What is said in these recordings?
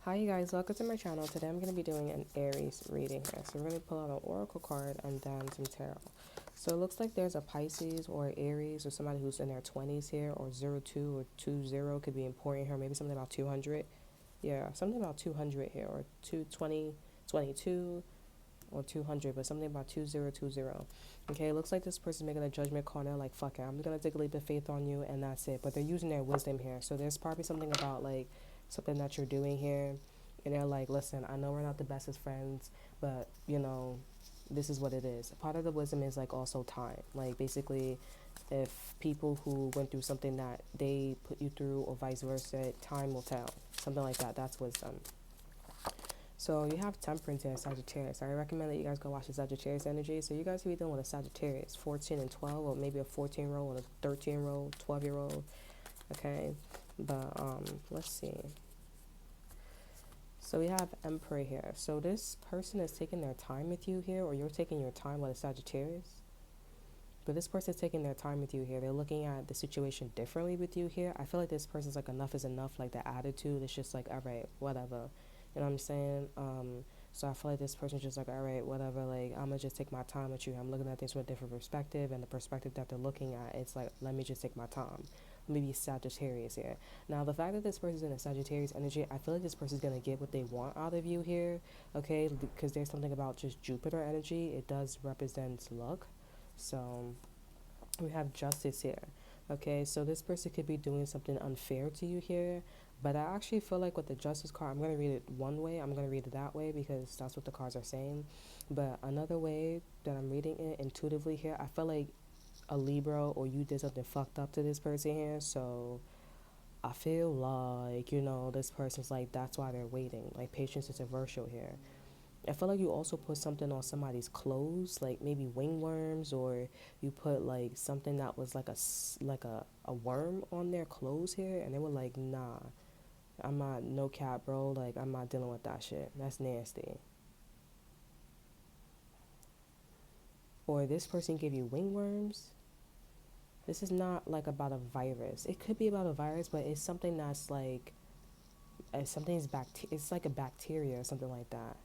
Hi you guys, welcome to my channel. Today I'm going to be doing an Aries reading here. So we're going to pull out an oracle card and then some tarot. So it looks like there's a Pisces or Aries or somebody who's in their 20s here, or 02 or 20 could be important here. Maybe something about 200. Yeah, something about 200 here, or 220, 22 or 200, but something about 2020. Okay, it looks like this person's making a judgment call now, like, fuck it, I'm gonna take a leap of faith on you, and that's it. But they're using their wisdom here. So there's probably something about, like, something that you're doing here, and they're like, listen, I know we're not the bestest friends, but, this is what it is. Part of the wisdom is, like, also time. Like, basically, if people who went through something that they put you through, or vice versa, time will tell. Something like that. That's wisdom. So you have Temperance and Sagittarius. I recommend that you guys go watch the Sagittarius energy. So you guys could be dealing with a Sagittarius, 14 and 12, or maybe a 14-year-old, a 13-year-old, 12-year-old. Okay, but let's see. So we have Emperor here. So this person is taking their time with you here, or you're taking your time with a Sagittarius. But this person's taking their time with you here. They're looking at the situation differently with you here. I feel like this person's like, enough is enough. Like, the attitude is just like, all right, whatever. You know what I'm saying? So I feel like this person's just like, all right, whatever. Like, I'm gonna just take my time with you. I'm looking at this from a different perspective, and the perspective that they're looking at, it's like, let me just take my time. Let me be Sagittarius here. Now, the fact that this person's in a Sagittarius energy, I feel like this person's gonna get what they want out of you here. Okay, because there's something about just Jupiter energy. It does represent luck. So we have Justice here. Okay, so this person could be doing something unfair to you here, but I actually feel like with the Justice card, I'm going to read it one way, I'm going to read it that way because that's what the cards are saying. But another way that I'm reading it intuitively here, I feel like a Libra or you did something fucked up to this person here. So I feel like, this person's like, that's why they're waiting. Like, patience is a virtue here. I feel like you also put something on somebody's clothes, like maybe wingworms, or you put like something that was like a worm on their clothes here, and they were like, nah, I'm not, no cap, bro. Like, I'm not dealing with that shit. That's nasty. Or this person gave you wingworms. This is not like about a virus. It could be about a virus, but it's something that's like, it's like a bacteria or something like that.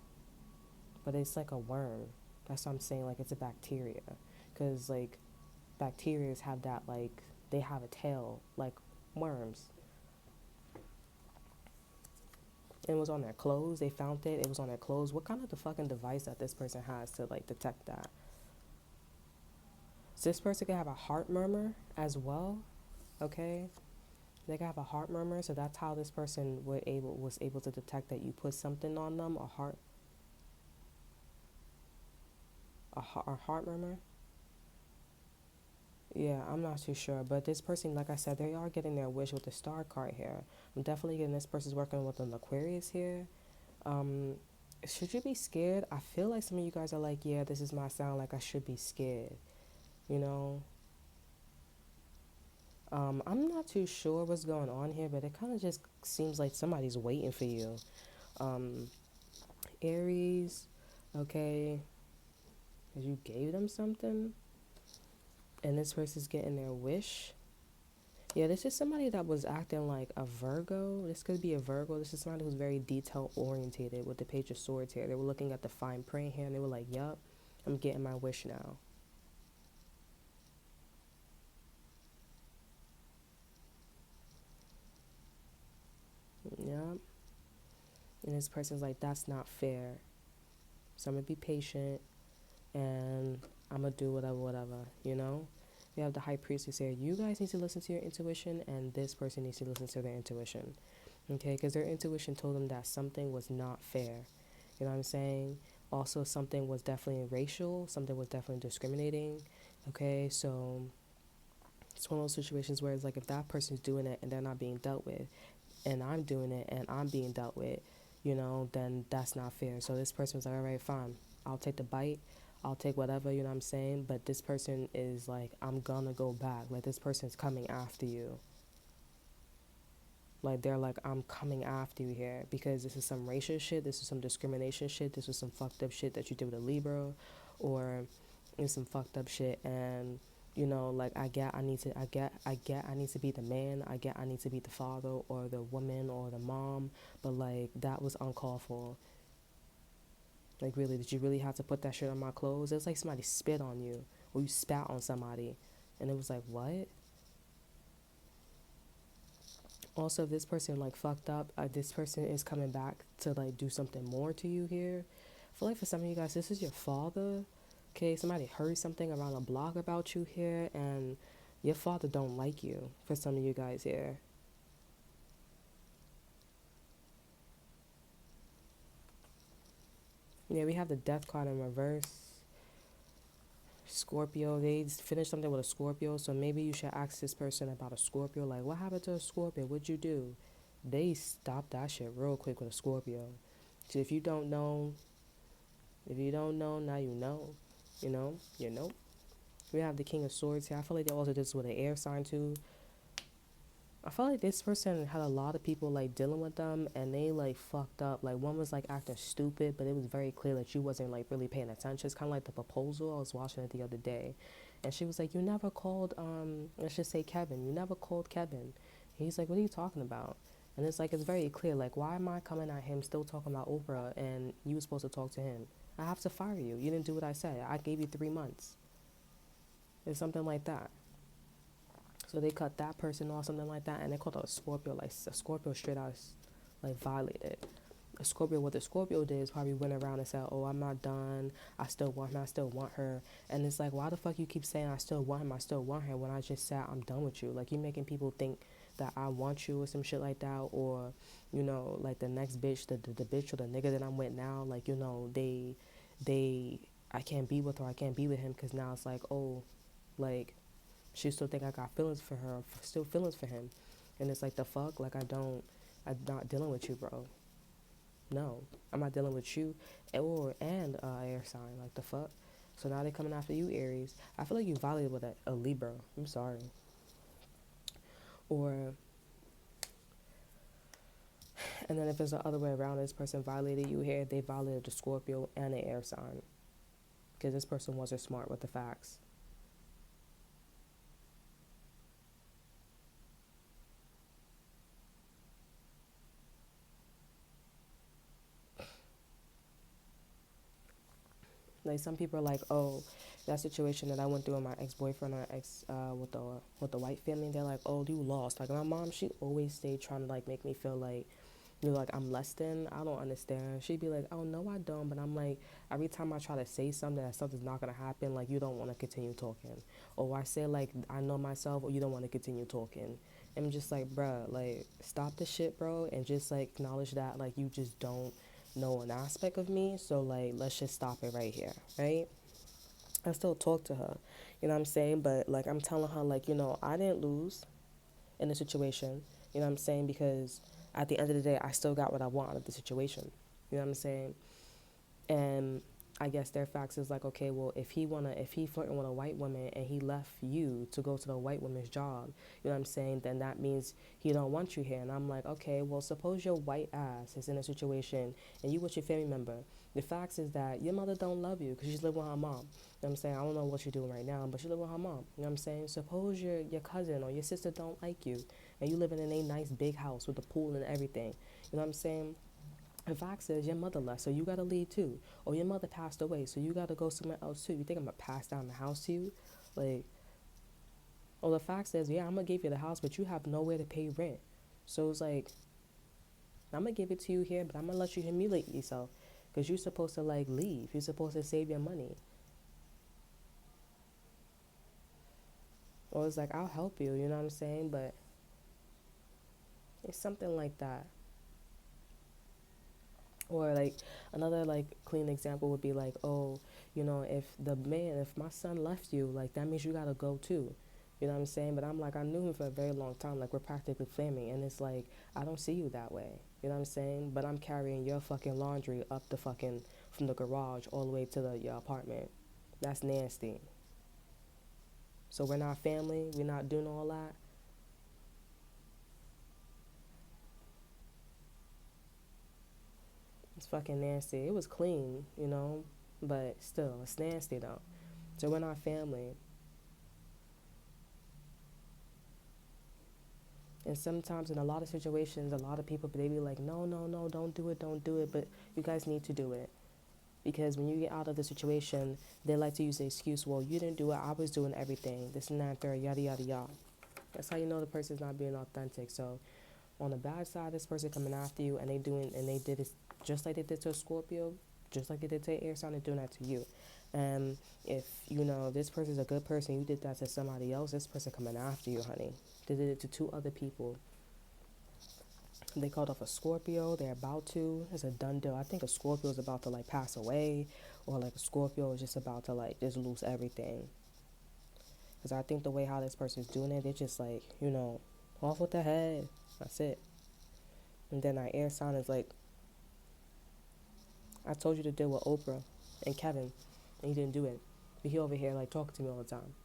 But it's like a worm. That's what I'm saying. Like, it's a bacteria, because like bacteria have that, like, they have a tail like worms. And it was on their clothes. They found it. It was on their clothes. What kind of the fucking device that this person has to like detect that? So this person could have a heart murmur as well. Okay, they could have a heart murmur. So that's how this person was able to detect that you put something on them. A heart murmur. Yeah, I'm not too sure. But this person, like I said, they are getting their wish with the star card here. I'm definitely getting this person's working with an Aquarius here. Um, should you be scared? I feel like some of you guys are like, yeah, this is my sound. Like, I should be scared. You know? I'm not too sure what's going on here, but it kind of just seems like somebody's waiting for you. Um, Aries, okay, 'cause you gave them something, and this person's getting their wish. Yeah, this is somebody that was acting like a Virgo. This could be a Virgo. This is somebody who's very detail orientated with the Page of Swords here. They were looking at the fine print here, and they were like, yup, I'm getting my wish now. Yup. And this person's like, that's not fair. So I'm going to be patient, and I'm going to do whatever. We have the High Priestess here. You guys need to listen to your intuition, and this person needs to listen to their intuition. Okay, because their intuition told them that something was not fair. You know what I'm saying? Also, something was definitely racial, something was definitely discriminating. Okay, so it's one of those situations where it's like, if that person's doing it and they're not being dealt with, and I'm doing it and I'm being dealt with, then that's not fair. So this person's like, all right, fine, I'll take the bite, I'll take whatever, you know what I'm saying? But this person is like, I'm gonna go back. Like, this person's coming after you. Like, they're like, I'm coming after you here because this is some racist shit, this is some discrimination shit, this is some fucked up shit that you did with a Libra, or it's some fucked up shit, and You know, like I need to be the man, I need to be the father or the woman or the mom, but like that was uncalled for. Like, really, did you really have to put that shit on my clothes? It was like somebody spit on you, or you spat on somebody, and it was like, what? Also, if this person like fucked up, this person is coming back to like do something more to you here. I feel like for some of you guys, this is your father. Okay, somebody heard something around a block about you here, and your father don't like you. For some of you guys here, yeah, we have the death card in reverse. Scorpio, they finished something with a Scorpio, so maybe you should ask this person about a Scorpio. Like, what happened to a Scorpio? What'd you do? They stopped that shit real quick with a Scorpio. So if you don't know, now you know. You know. We have the King of Swords here. I feel like they also did this with an air sign too. I felt like this person had a lot of people like dealing with them, and they like fucked up. Like, one was like acting stupid, but it was very clear that you wasn't like really paying attention. It's kind of like the proposal. I was watching it the other day, and she was like, "You never called let's just say Kevin. You never called Kevin." And he's like, "What are you talking about?" And it's like, it's very clear. Like, why am I coming at him still talking about Oprah, and you were supposed to talk to him? I have to fire you. You didn't do what I said. I gave you 3 months. It's something like that. So they cut that person off, something like that, and they called out a Scorpio, like a Scorpio straight out, like violated. A Scorpio, what the Scorpio did is probably went around and said, "Oh, I'm not done. I still want him. I still want her." And it's like, why the fuck you keep saying I still want him? I still want her when I just said I'm done with you? Like, you making people think that I want you or some shit like that, or like the next bitch, the bitch or the nigga that I'm with now, like they I can't be with her. I can't be with him because now it's like, oh, like she still think I got feelings for her, still feelings for him, and it's like, the fuck, like I'm not dealing with you, bro. No, I'm not dealing with you, or and air sign, like the fuck. So now they coming after you, Aries. I feel like you violated with a Libra. I'm sorry, or and then if it's the other way around, this person violated you here. They violated the Scorpio and the air sign because this person wasn't smart with the facts. Like, some people are like, oh, that situation that I went through with my ex-boyfriend or ex with the white family, they're like, oh, you lost. Like, my mom, she always stayed trying to like make me feel like, like I'm less than. I don't understand. She'd be like, oh no, I don't. But I'm like, every time I try to say something that something's not gonna happen, like, you don't want to continue talking, or I say like I know myself, or you don't want to continue talking. And I'm just like, bruh, like, stop the shit, bro, and just like acknowledge that like you just don't know an aspect of me. So like, let's just stop it right here, right? I still talk to her, you know what I'm saying? But like, I'm telling her like, I didn't lose in the situation, you know what I'm saying? Because at the end of the day, I still got what I want out of the situation, you know what I'm saying? And I guess their facts is like, okay, well, if he flirting with a white woman and he left you to go to the white woman's job, you know what I'm saying, then that means he don't want you here. And I'm like, okay, well, suppose your white ass is in a situation and you with your family member. The facts is that your mother don't love you because she's living with her mom. You know what I'm saying? I don't know what you're doing right now, but she live with her mom. You know what I'm saying? Suppose your cousin or your sister don't like you and you living in a nice big house with a pool and everything. You know what I'm saying? The fact says your mother left, so you gotta leave too. Or your mother passed away, so you gotta go somewhere else too. You think I'm gonna pass down the house to you? Like, or the fact says, yeah, I'm gonna give you the house, but you have nowhere to pay rent. So it's like, I'm gonna give it to you here, but I'm gonna let you humiliate yourself. Because you're supposed to like leave. You're supposed to save your money. Or it's like, I'll help you, you know what I'm saying? But it's something like that. Or like another like clean example would be like, oh, if my son left you, like that means you gotta go too. You know what I'm saying? But I'm like, I knew him for a very long time. Like, we're practically family, and it's like, I don't see you that way. You know what I'm saying? But I'm carrying your fucking laundry up the fucking from the garage all the way to your apartment. That's nasty. So we're not family. We're not doing all that. It's fucking nasty. It was clean, but still, it's nasty though. So we're not family. And sometimes in a lot of situations, a lot of people, they be like, no, no, no, don't do it, don't do it. But you guys need to do it. Because when you get out of the situation, they like to use the excuse, well, you didn't do it, I was doing everything, this and that, third, yada, yada, yada. That's how you know the person's not being authentic. So on the bad side, this person coming after you, and they did it just like they did to a Scorpio, just like they did to an air sign, they're doing that to you. And if, you know, this person's a good person, you did that to somebody else, this person coming after you, honey. They did it to two other people. They called off a Scorpio. They're about to. It's a done deal. I think a Scorpio is about to like pass away, or like a Scorpio is just about to like just lose everything. Because I think the way how this person's doing it, they're just like, you know, off with the head. That's it. And then our air sign is like, I told you to deal with Oprah and Kevin, and you didn't do it. But he over here like talking to me all the time.